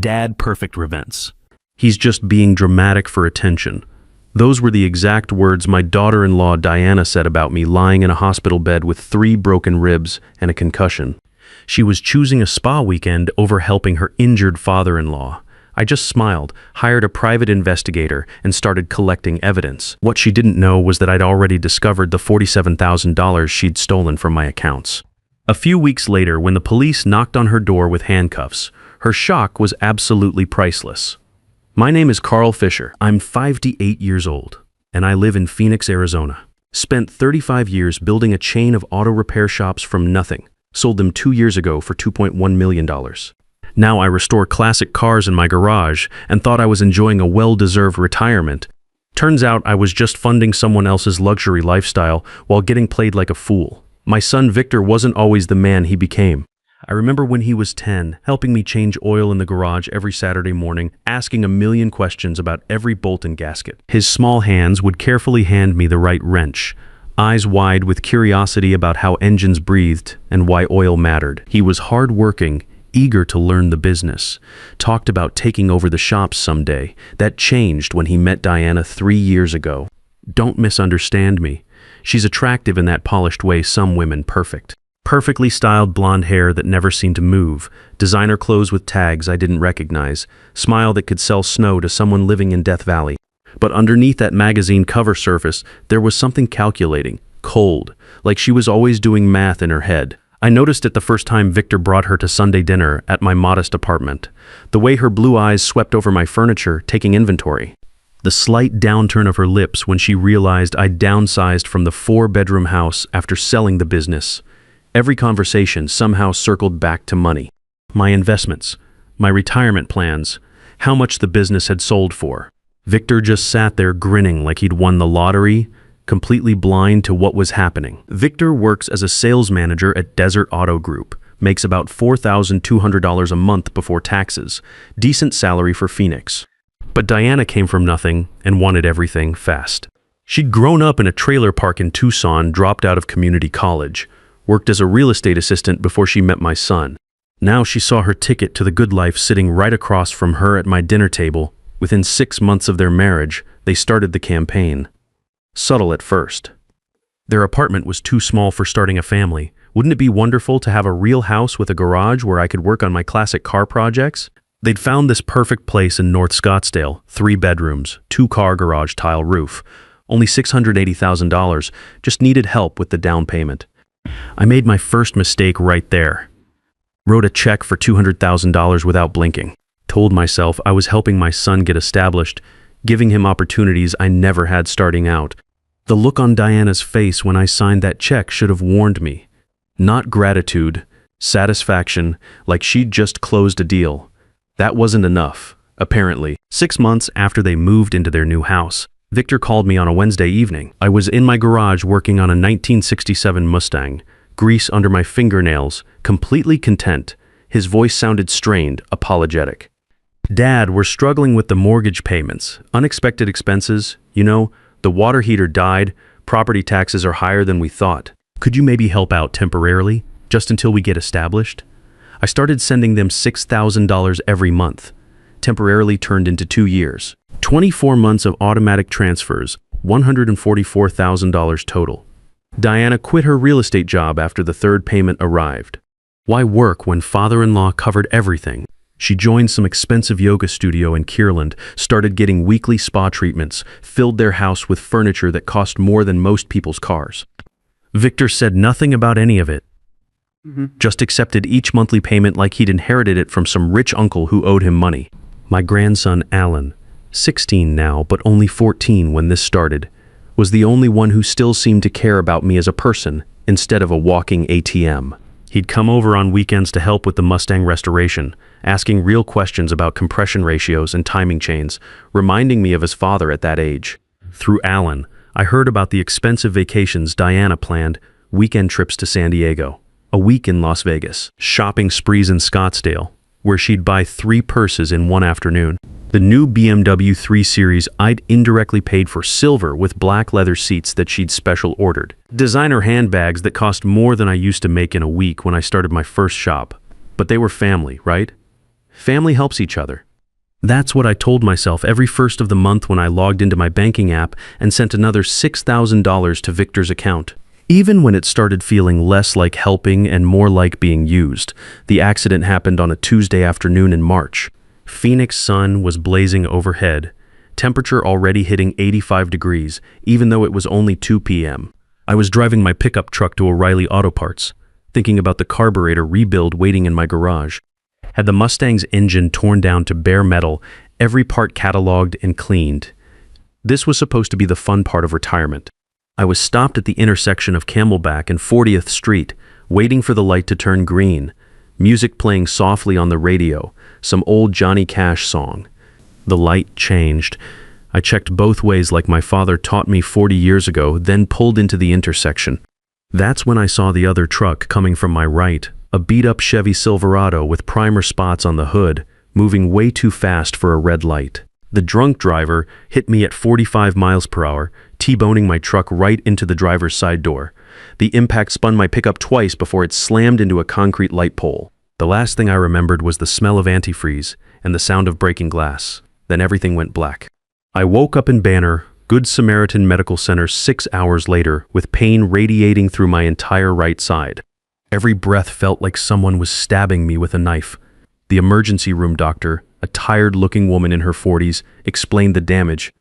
Dad-perfectrevenge. He's just being dramatic for attention. Those were the exact words my daughter-in-law Diana said about me lying in a hospital bed with 3 broken ribs and a concussion. She was choosing a spa weekend over helping her injured father-in-law. I just smiled, hired a private investigator, and started collecting evidence. What she didn't know was that I'd already discovered the $47,000 she'd stolen from my accounts. A few weeks later, when the police knocked on her door with handcuffs, her shock was absolutely priceless. My name is Carl Fisher. I'm 58 years old, and I live in Phoenix, Arizona. Spent 35 years building a chain of auto repair shops from nothing. Sold them 2 years ago for $2.1 million. Now I restore classic cars in my garage and thought I was enjoying a well-deserved retirement. Turns out I was just funding someone else's luxury lifestyle while getting played like a fool. My son Victor wasn't always the man he became. I remember when he was 10, helping me change oil in the garage every Saturday morning, asking a million questions about every bolt and gasket. His small hands would carefully hand me the right wrench, eyes wide with curiosity about how engines breathed and why oil mattered. He was hard-working, eager to learn the business, talked about taking over the shops someday. That changed when he met Diana 3 years ago. Don't misunderstand me. She's attractive in that polished way some women perfect. Perfectly styled blonde hair that never seemed to move, designer clothes with tags I didn't recognize, smile that could sell snow to someone living in Death Valley. But underneath that magazine cover surface, there was something calculating, cold, like she was always doing math in her head. I noticed it the first time Victor brought her to Sunday dinner at my modest apartment. The way her blue eyes swept over my furniture, taking inventory. The slight downturn of her lips when she realized I'd downsized from the 4-bedroom house after selling the business. Every conversation somehow circled back to money. My investments, my retirement plans, how much the business had sold for. Victor just sat there grinning like he'd won the lottery, completely blind to what was happening. Victor works as a sales manager at Desert Auto Group, makes about $4,200 a month before taxes, decent salary for Phoenix. But Diana came from nothing and wanted everything fast. She'd grown up in a trailer park in Tucson, dropped out of community college, worked as a real estate assistant before she met my son. Now she saw her ticket to the good life sitting right across from her at my dinner table. Within 6 months of their marriage, they started the campaign. Subtle at first. Their apartment was too small for starting a family. Wouldn't it be wonderful to have a real house with a garage where I could work on my classic car projects? They'd found this perfect place in North Scottsdale, 3 bedrooms, 2-car garage tile roof. Only $680,000, just needed help with the down payment. I made my first mistake right there. Wrote a check for $200,000 without blinking. Told myself I was helping my son get established, giving him opportunities I never had starting out. The look on Diana's face when I signed that check should have warned me. Not gratitude, satisfaction, like she'd just closed a deal. That wasn't enough, apparently. 6 months after they moved into their new house, Victor called me on a Wednesday evening. I was in my garage working on a 1967 Mustang, grease under my fingernails, completely content. His voice sounded strained, apologetic. "Dad, we're struggling with the mortgage payments, unexpected expenses. You know, the water heater died, property taxes are higher than we thought. Could you maybe help out temporarily, just until we get established?" I started sending them $6,000 every month. Temporarily turned into 2 years. 24 months of automatic transfers, $144,000 total. Diana quit her real estate job after the 3rd payment arrived. Why work when father-in-law covered everything? She joined some expensive yoga studio in Kierland, started getting weekly spa treatments, filled their house with furniture that cost more than most people's cars. Victor said nothing about any of it. Just accepted each monthly payment like he'd inherited it from some rich uncle who owed him money. My grandson, Alan, 16 now, but only 14 when this started, was the only one who still seemed to care about me as a person instead of a walking ATM. He'd come over on weekends to help with the Mustang restoration, asking real questions about compression ratios and timing chains, reminding me of his father at that age. Through Alan, I heard about the expensive vacations Diana planned, weekend trips to San Diego, a week in Las Vegas, shopping sprees in Scottsdale, where she'd buy 3 purses in one afternoon. The new BMW 3 Series I'd indirectly paid for silver with black leather seats that she'd special ordered. Designer handbags that cost more than I used to make in a week when I started my first shop. But they were family, right? Family helps each other. That's what I told myself every first of the month when I logged into my banking app and sent another $6,000 to Victor's account. Even when it started feeling less like helping and more like being used, the accident happened on a Tuesday afternoon in March. Phoenix sun was blazing overhead, temperature already hitting 85 degrees, even though it was only 2 p.m. I was driving my pickup truck to O'Reilly Auto Parts, thinking about the carburetor rebuild waiting in my garage. Had the Mustang's engine torn down to bare metal, every part cataloged and cleaned. This was supposed to be the fun part of retirement. I was stopped at the intersection of Camelback and 40th Street, waiting for the light to turn green, music playing softly on the radio, some old Johnny Cash song. The light changed. I checked both ways like my father taught me 40 years ago, then pulled into the intersection. That's when I saw the other truck coming from my right, a beat-up Chevy Silverado with primer spots on the hood, moving way too fast for a red light. The drunk driver hit me at 45 miles per hour, T-boning my truck right into the driver's side door. The impact spun my pickup twice before it slammed into a concrete light pole. The last thing I remembered was the smell of antifreeze and the sound of breaking glass. Then everything went black. I woke up in Banner, Good Samaritan Medical Center 6 hours later, with pain radiating through my entire right side. Every breath felt like someone was stabbing me with a knife. The emergency room doctor, a tired-looking woman in her 40s, explained the damage.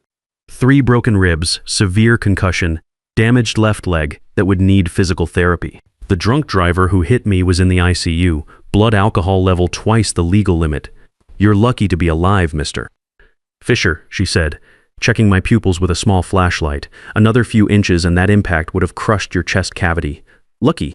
3 broken ribs, severe concussion, damaged left leg that would need physical therapy. The drunk driver who hit me was in the ICU, blood alcohol level twice the legal limit. "You're lucky to be alive, mister." "Fisher," she said, checking my pupils with a small flashlight. "Another few inches and that impact would have crushed your chest cavity." "Lucky."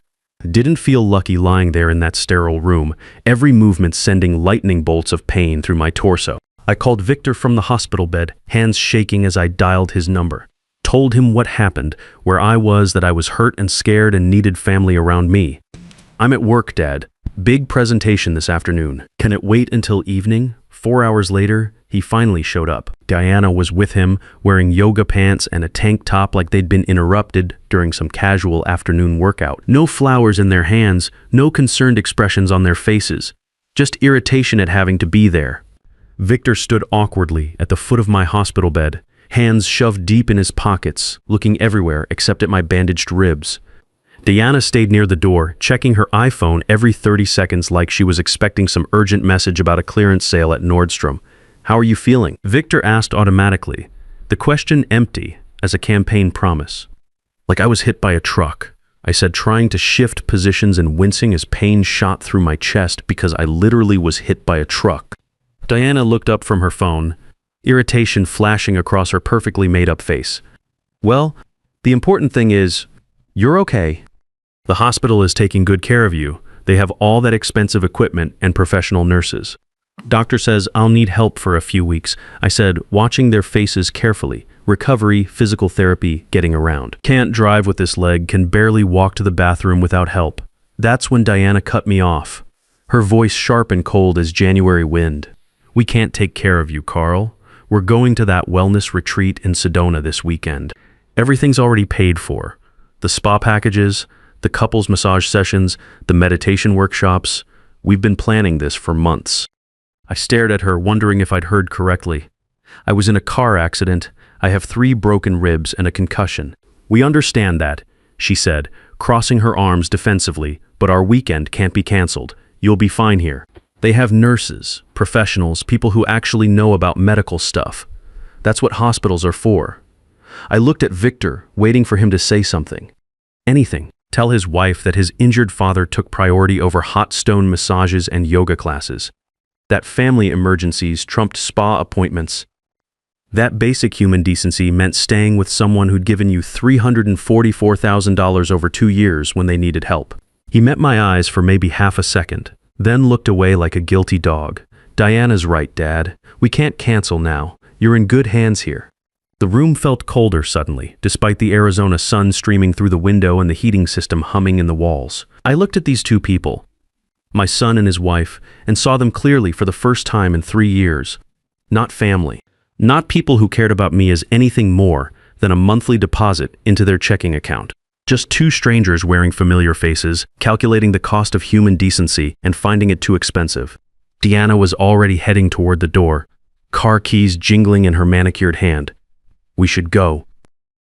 Didn't feel lucky lying there in that sterile room, every movement sending lightning bolts of pain through my torso. I called Victor from the hospital bed, hands shaking as I dialed his number. Told him what happened, where I was, that I was hurt and scared and needed family around me. "I'm at work, Dad. Big presentation this afternoon. Can it wait until evening?" 4 hours later, he finally showed up. Diana was with him, wearing yoga pants and a tank top like they'd been interrupted during some casual afternoon workout. No flowers in their hands, no concerned expressions on their faces, just irritation at having to be there. Victor stood awkwardly at the foot of my hospital bed, hands shoved deep in his pockets, looking everywhere except at my bandaged ribs. Diana stayed near the door, checking her iPhone every 30 seconds like she was expecting some urgent message about a clearance sale at Nordstrom. "How are you feeling?" Victor asked automatically, the question empty as a campaign promise. "Like I was hit by a truck," I said, trying to shift positions and wincing as pain shot through my chest because I literally was hit by a truck. Diana looked up from her phone, irritation flashing across her perfectly made-up face. "Well, the important thing is, you're okay. The hospital is taking good care of you. They have all that expensive equipment and professional nurses. Doctor says I'll need help for a few weeks," I said, watching their faces carefully. "Recovery, physical therapy, getting around. Can't drive with this leg, can barely walk to the bathroom without help." That's when Diana cut me off, her voice sharp and cold as January wind. "We can't take care of you, Carl. We're going to that wellness retreat in Sedona this weekend. Everything's already paid for. The spa packages, the couples massage sessions, the meditation workshops. We've been planning this for months." I stared at her, wondering if I'd heard correctly. "I was in a car accident. I have 3 broken ribs and a concussion." "We understand that," she said, crossing her arms defensively, "but our weekend can't be canceled. You'll be fine here. They have nurses, professionals, people who actually know about medical stuff. That's what hospitals are for." I looked at Victor, waiting for him to say something. Anything. Tell his wife that his injured father took priority over hot stone massages and yoga classes. That family emergencies trumped spa appointments. That basic human decency meant staying with someone who'd given you $344,000 over 2 years when they needed help. He met my eyes for maybe half a second, then looked away like a guilty dog. "Diana's right, Dad. We can't cancel now. You're in good hands here." The room felt colder suddenly, despite the Arizona sun streaming through the window and the heating system humming in the walls. I looked at these 2 people, my son and his wife, and saw them clearly for the first time in 3 years. Not family. Not people who cared about me as anything more than a monthly deposit into their checking account. Just 2 strangers wearing familiar faces, calculating the cost of human decency and finding it too expensive. Deanna was already heading toward the door, car keys jingling in her manicured hand. We should go.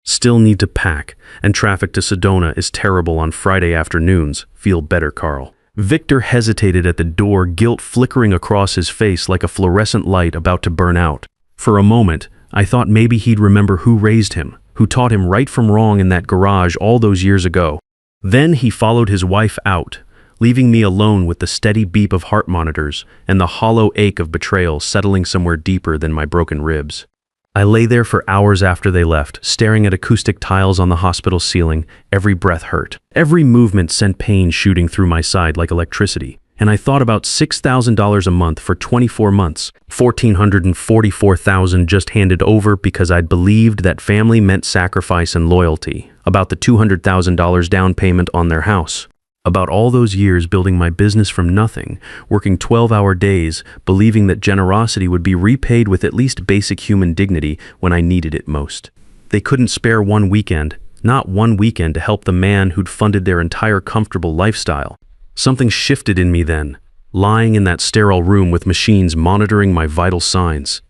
Still need to pack, and traffic to Sedona is terrible on Friday afternoons. Feel better, Carl. Victor hesitated at the door, guilt flickering across his face like a fluorescent light about to burn out. For a moment, I thought maybe he'd remember who raised him, who taught him right from wrong in that garage all those years ago. Then he followed his wife out, leaving me alone with the steady beep of heart monitors and the hollow ache of betrayal settling somewhere deeper than my broken ribs. I lay there for hours after they left, staring at acoustic tiles on the hospital ceiling. Every breath hurt. Every movement sent pain shooting through my side like electricity. And I thought about $6,000 a month for 24 months, $1,444,000 just handed over because I'd believed that family meant sacrifice and loyalty, about the $200,000 down payment on their house. About all those years building my business from nothing, working 12-hour days, believing that generosity would be repaid with at least basic human dignity when I needed it most. They couldn't spare one weekend, not one weekend, to help the man who'd funded their entire comfortable lifestyle. Something shifted in me then, lying in that sterile room with machines monitoring my vital signs.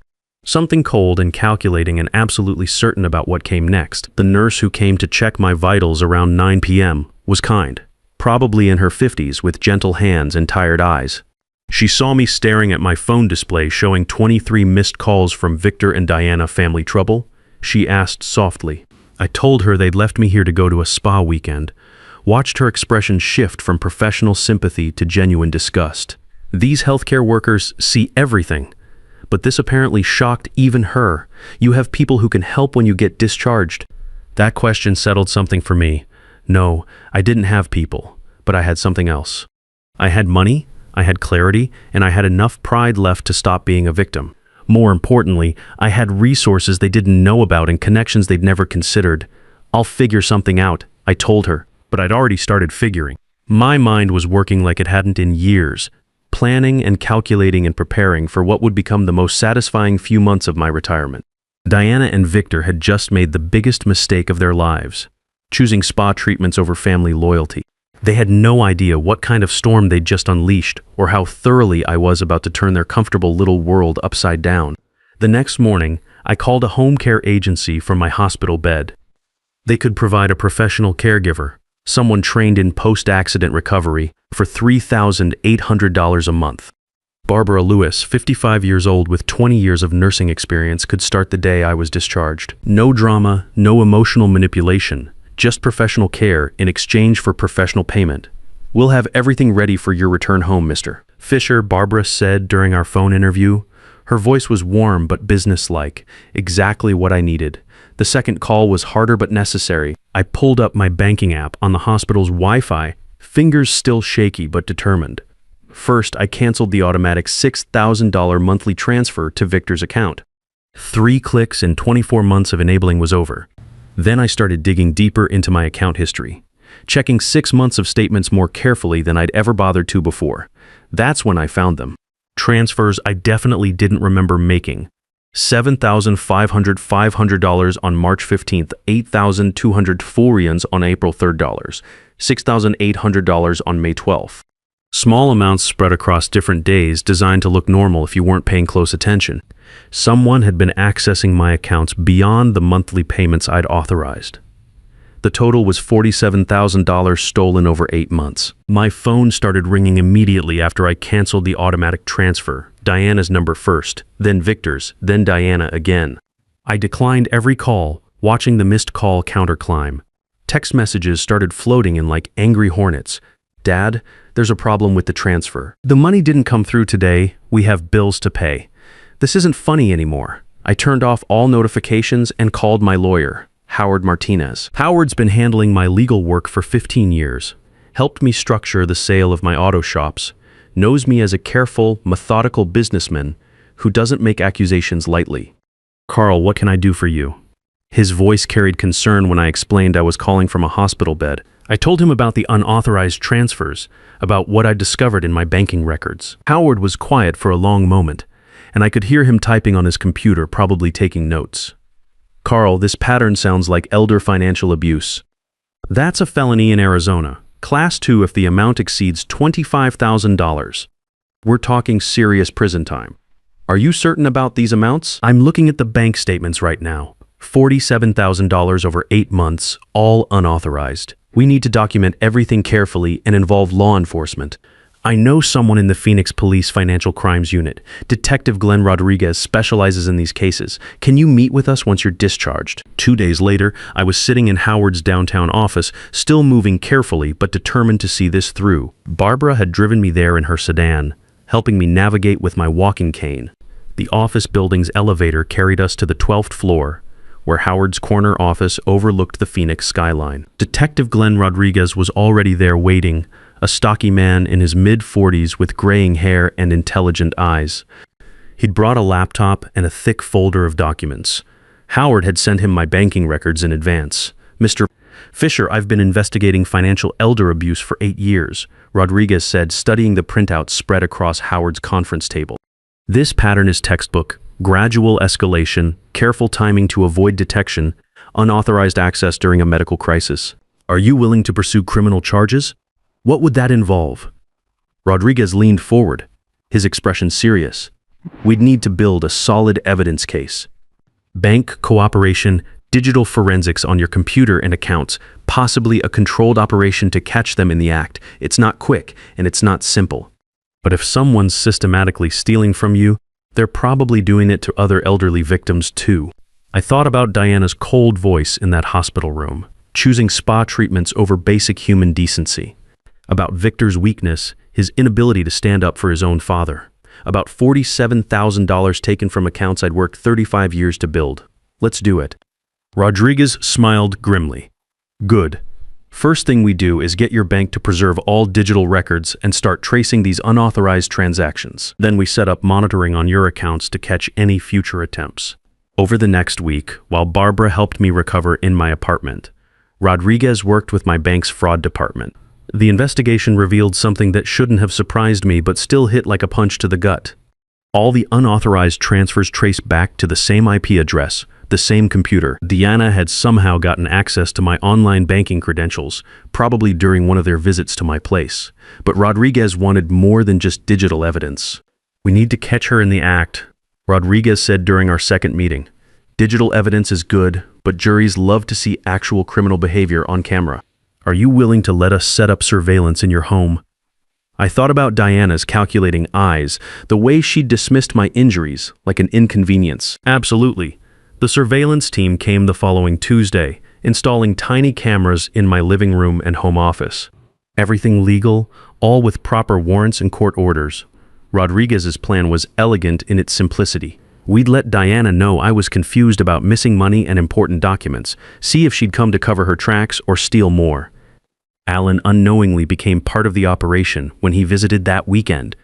Something cold and calculating and absolutely certain about what came next. The nurse who came to check my vitals around 9 p.m. was kind. Probably in her 50s, with gentle hands and tired eyes. She saw me staring at my phone display showing 23 missed calls from Victor and Diana. Family trouble? She asked softly. I told her they'd left me here to go to a spa weekend. Watched her expression shift from professional sympathy to genuine disgust. These healthcare workers see everything. But this apparently shocked even her. You have people who can help when you get discharged. That question settled something for me. No, I didn't have people, but I had something else. I had money, I had clarity, and I had enough pride left to stop being a victim. More importantly, I had resources they didn't know about and connections they'd never considered. I'll figure something out, I told her, but I'd already started figuring. My mind was working like it hadn't in years, planning and calculating and preparing for what would become the most satisfying few months of my retirement. Diana and Victor had just made the biggest mistake of their lives, choosing spa treatments over family loyalty. They had no idea what kind of storm they'd just unleashed or how thoroughly I was about to turn their comfortable little world upside down. The next morning, I called a home care agency from my hospital bed. They could provide a professional caregiver, someone trained in post-accident recovery, for $3,800 a month. Barbara Lewis, 55 years old with 20 years of nursing experience, could start the day I was discharged. No drama, no emotional manipulation. Just professional care in exchange for professional payment. We'll have everything ready for your return home, Mr. Fisher, Barbara said during our phone interview. Her voice was warm but businesslike, exactly what I needed. The second call was harder but necessary. I pulled up my banking app on the hospital's Wi-Fi, fingers still shaky but determined. First, I canceled the automatic $6,000 monthly transfer to Victor's account. 3 clicks and 24 months of enabling was over. Then I started digging deeper into my account history, checking 6 months of statements more carefully than I'd ever bothered to before. That's when I found them. Transfers I definitely didn't remember making. $7,500 on March 15th, $8,200 on April 3rd, $6,800 on May 12th. Small amounts spread across different days designed to look normal if you weren't paying close attention. Someone had been accessing my accounts beyond the monthly payments I'd authorized. The total was $47,000 stolen over 8 months. My phone started ringing immediately after I canceled the automatic transfer. Diana's number first, then Victor's, then Diana again. I declined every call, watching the missed call counter climb. Text messages started floating in like angry hornets. Dad, there's a problem with the transfer. The money didn't come through today. We have bills to pay. This isn't funny anymore. I turned off all notifications and called my lawyer, Howard Martinez. Howard's been handling my legal work for 15 years, helped me structure the sale of my auto shops, knows me as a careful, methodical businessman who doesn't make accusations lightly. Carl, what can I do for you? His voice carried concern when I explained I was calling from a hospital bed. I told him about the unauthorized transfers, about what I'd discovered in my banking records. Howard was quiet for a long moment, and I could hear him typing on his computer, probably taking notes. Carl, this pattern sounds like elder financial abuse. That's a felony in Arizona. Class 2 if the amount exceeds $25,000. We're talking serious prison time. Are you certain about these amounts? I'm looking at the bank statements right now. $47,000 over 8 months, all unauthorized. We need to document everything carefully and involve law enforcement. I know someone in the Phoenix Police Financial Crimes Unit. Detective Glenn Rodriguez specializes in these cases. Can you meet with us once you're discharged? 2 days later, I was sitting in Howard's downtown office, still moving carefully but determined to see this through. Barbara had driven me there in her sedan, helping me navigate with my walking cane. The office building's elevator carried us to the 12th floor, where Howard's corner office overlooked the Phoenix skyline. Detective Glenn Rodriguez was already there waiting, a stocky man in his mid-40s with graying hair and intelligent eyes. He'd brought a laptop and a thick folder of documents. Howard had sent him my banking records in advance. "Mr. Fisher, I've been investigating financial elder abuse for 8 years," Rodriguez said, studying the printouts spread across Howard's conference table. "This pattern is textbook. Gradual escalation, careful timing to avoid detection, unauthorized access during a medical crisis. Are you willing to pursue criminal charges? What would that involve?" Rodriguez leaned forward, his expression serious. "We'd need to build a solid evidence case. Bank cooperation, digital forensics on your computer and accounts, possibly a controlled operation to catch them in the act. It's not quick and it's not simple. But if someone's systematically stealing from you, they're probably doing it to other elderly victims too." I thought about Diana's cold voice in that hospital room, choosing spa treatments over basic human decency. About Victor's weakness, his inability to stand up for his own father. About $47,000 taken from accounts I'd worked 35 years to build. Let's do it. Rodriguez smiled grimly. "Good. First thing we do is get your bank to preserve all digital records and start tracing these unauthorized transactions. Then we set up monitoring on your accounts to catch any future attempts." Over the next week, while Barbara helped me recover in my apartment, Rodriguez worked with my bank's fraud department. The investigation revealed something that shouldn't have surprised me but still hit like a punch to the gut. All the unauthorized transfers traced back to the same IP address, the same computer. Diana had somehow gotten access to my online banking credentials, probably during one of their visits to my place. But Rodriguez wanted more than just digital evidence. "We need to catch her in the act," Rodriguez said during our second meeting. "Digital evidence is good, but juries love to see actual criminal behavior on camera. Are you willing to let us set up surveillance in your home?" I thought about Diana's calculating eyes, the way she dismissed my injuries like an inconvenience. Absolutely. The surveillance team came the following Tuesday, installing tiny cameras in my living room and home office. Everything legal, all with proper warrants and court orders. Rodriguez's plan was elegant in its simplicity. We'd let Diana know I was confused about missing money and important documents, see if she'd come to cover her tracks or steal more. Alan unknowingly became part of the operation when he visited that weekend.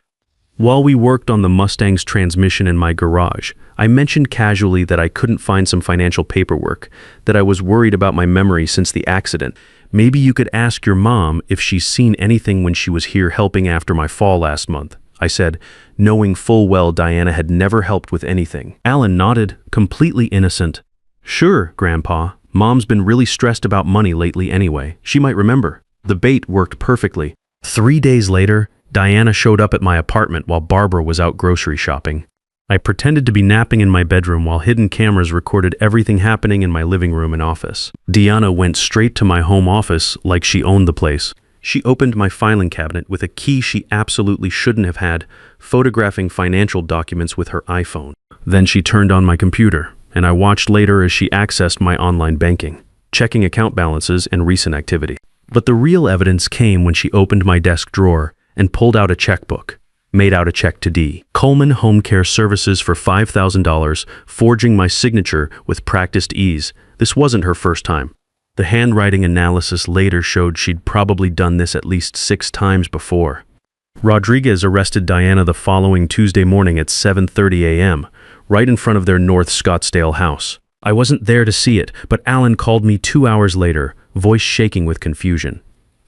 While we worked on the Mustang's transmission in my garage, I mentioned casually that I couldn't find some financial paperwork, that I was worried about my memory since the accident. "Maybe you could ask your mom if she's seen anything when she was here helping after my fall last month," I said, knowing full well Diana had never helped with anything. Alan nodded, completely innocent. "Sure, Grandpa. Mom's been really stressed about money lately anyway. She might remember." The bait worked perfectly. 3 days later, Diana showed up at my apartment while Barbara was out grocery shopping. I pretended to be napping in my bedroom while hidden cameras recorded everything happening in my living room and office. Diana went straight to my home office like she owned the place. She opened my filing cabinet with a key she absolutely shouldn't have had, photographing financial documents with her iPhone. Then she turned on my computer, and I watched later as she accessed my online banking, checking account balances and recent activity. But the real evidence came when she opened my desk drawer and pulled out a checkbook, made out a check to D. Coleman Home Care Services for $5,000, forging my signature with practiced ease. This wasn't her first time. The handwriting analysis later showed she'd probably done this at least 6 times before. Rodriguez arrested Diana the following Tuesday morning at 7:30 a.m., right in front of their North Scottsdale house. I wasn't there to see it, but Alan called me 2 hours later, voice shaking with confusion.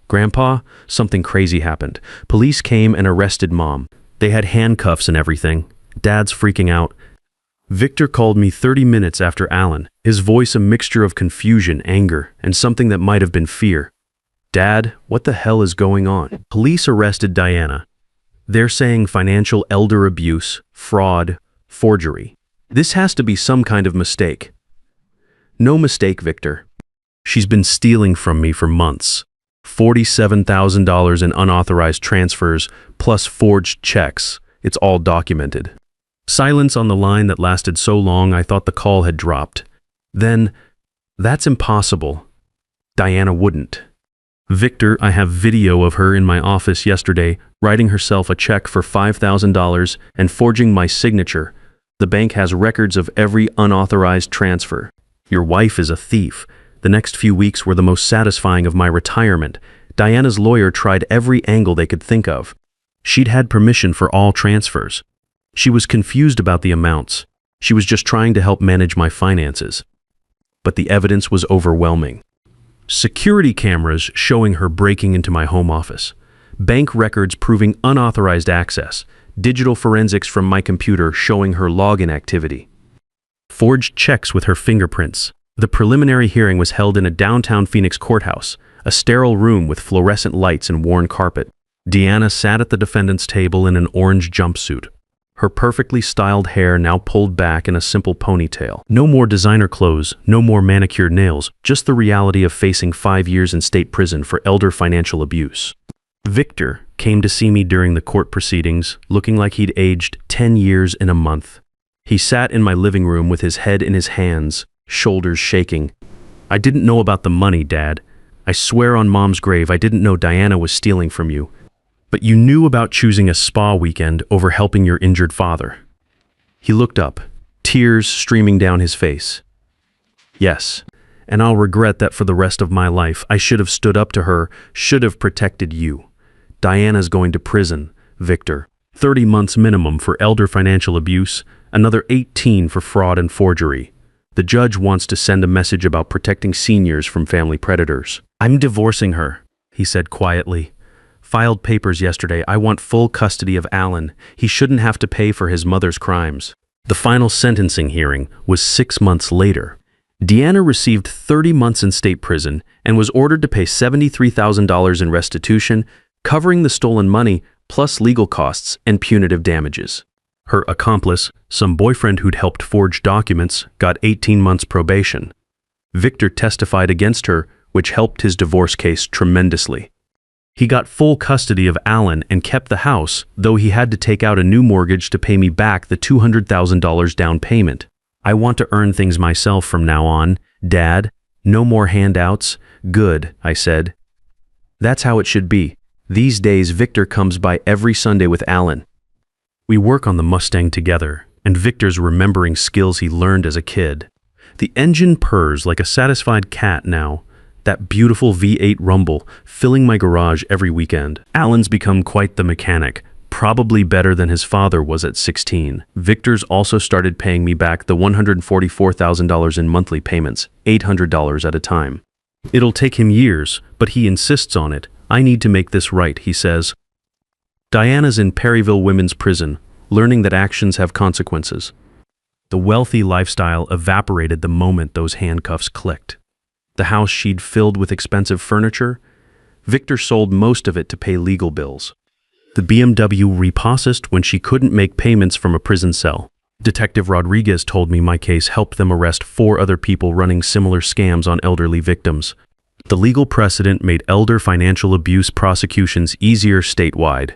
"Grandpa, something crazy happened. Police came and arrested Mom. They had handcuffs and everything. Dad's freaking out." Victor called me 30 minutes after Alan, his voice a mixture of confusion, anger, and something that might have been fear. "Dad, what the hell is going on?" "Police arrested Diana. They're saying financial elder abuse, fraud, forgery. This has to be some kind of mistake. No mistake, Victor. She's been stealing from me for months. $47,000 in unauthorized transfers, plus forged checks. It's all documented. Silence on the line that lasted so long I thought the call had dropped. Then, that's impossible. Diana wouldn't. Victor, I have video of her in my office yesterday, writing herself a check for $5,000 and forging my signature. The bank has records of every unauthorized transfer. Your wife is a thief. The next few weeks were the most satisfying of my retirement. Diana's lawyer tried every angle they could think of. She'd had permission for all transfers. She was confused about the amounts. She was just trying to help manage my finances. But the evidence was overwhelming. Security cameras showing her breaking into my home office. Bank records proving unauthorized access. Digital forensics from my computer showing her login activity. Forged checks with her fingerprints. The preliminary hearing was held in a downtown Phoenix courthouse, a sterile room with fluorescent lights and worn carpet. Diana sat at the defendant's table in an orange jumpsuit. Her perfectly styled hair now pulled back in a simple ponytail. No more designer clothes, no more manicured nails, just the reality of facing 5 years in state prison for elder financial abuse. Victor came to see me during the court proceedings, looking like he'd aged 10 years in a month. He sat in my living room with his head in his hands, shoulders shaking. I didn't know about the money, Dad. I swear on Mom's grave I didn't know Diana was stealing from you. But you knew about choosing a spa weekend over helping your injured father. He looked up, tears streaming down his face. Yes, and I'll regret that for the rest of my life. I should have stood up to her, should have protected you. Diana's going to prison, Victor. 30 months minimum for elder financial abuse, another 18 for fraud and forgery. The judge wants to send a message about protecting seniors from family predators. I'm divorcing her, he said quietly. Filed papers yesterday. I want full custody of Alan. He shouldn't have to pay for his mother's crimes. The final sentencing hearing was 6 months later. Deanna received 30 months in state prison and was ordered to pay $73,000 in restitution, covering the stolen money plus legal costs and punitive damages. Her accomplice, some boyfriend who'd helped forge documents, got 18 months probation. Victor testified against her, which helped his divorce case tremendously. He got full custody of Alan and kept the house, though he had to take out a new mortgage to pay me back the $200,000 down payment. I want to earn things myself from now on, Dad. No more handouts. Good, I said. That's how it should be. These days, Victor comes by every Sunday with Alan. We work on the Mustang together, and Victor's remembering skills he learned as a kid. The engine purrs like a satisfied cat now. That beautiful V8 rumble filling my garage every weekend. Alan's become quite the mechanic, probably better than his father was at 16. Victor's also started paying me back the $144,000 in monthly payments, $800 at a time. It'll take him years, but he insists on it. I need to make this right, he says. Diana's in Perryville Women's Prison, learning that actions have consequences. The wealthy lifestyle evaporated the moment those handcuffs clicked. The house she'd filled with expensive furniture, Victor sold most of it to pay legal bills. The BMW repossessed when she couldn't make payments from a prison cell. Detective Rodriguez told me my case helped them arrest 4 other people running similar scams on elderly victims. The legal precedent made elder financial abuse prosecutions easier statewide.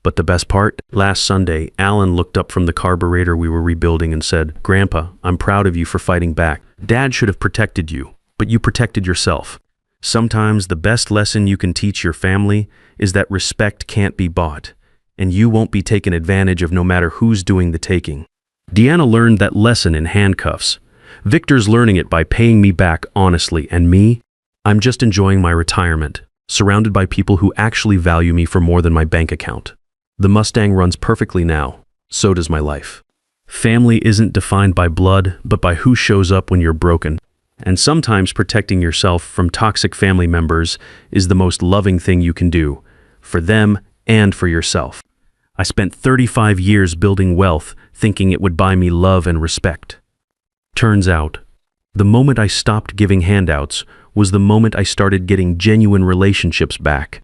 But the best part? Last Sunday, Alan looked up from the carburetor we were rebuilding and said, "Grandpa, I'm proud of you for fighting back. Dad should have protected you. But you protected yourself." Sometimes the best lesson you can teach your family is that respect can't be bought, and you won't be taken advantage of no matter who's doing the taking. Deanna learned that lesson in handcuffs. Victor's learning it by paying me back honestly, and me? I'm just enjoying my retirement, surrounded by people who actually value me for more than my bank account. The Mustang runs perfectly now. So does my life. Family isn't defined by blood, but by who shows up when you're broken. And sometimes protecting yourself from toxic family members is the most loving thing you can do, for them and for yourself. I spent 35 years building wealth, thinking it would buy me love and respect. Turns out, the moment I stopped giving handouts was the moment I started getting genuine relationships back.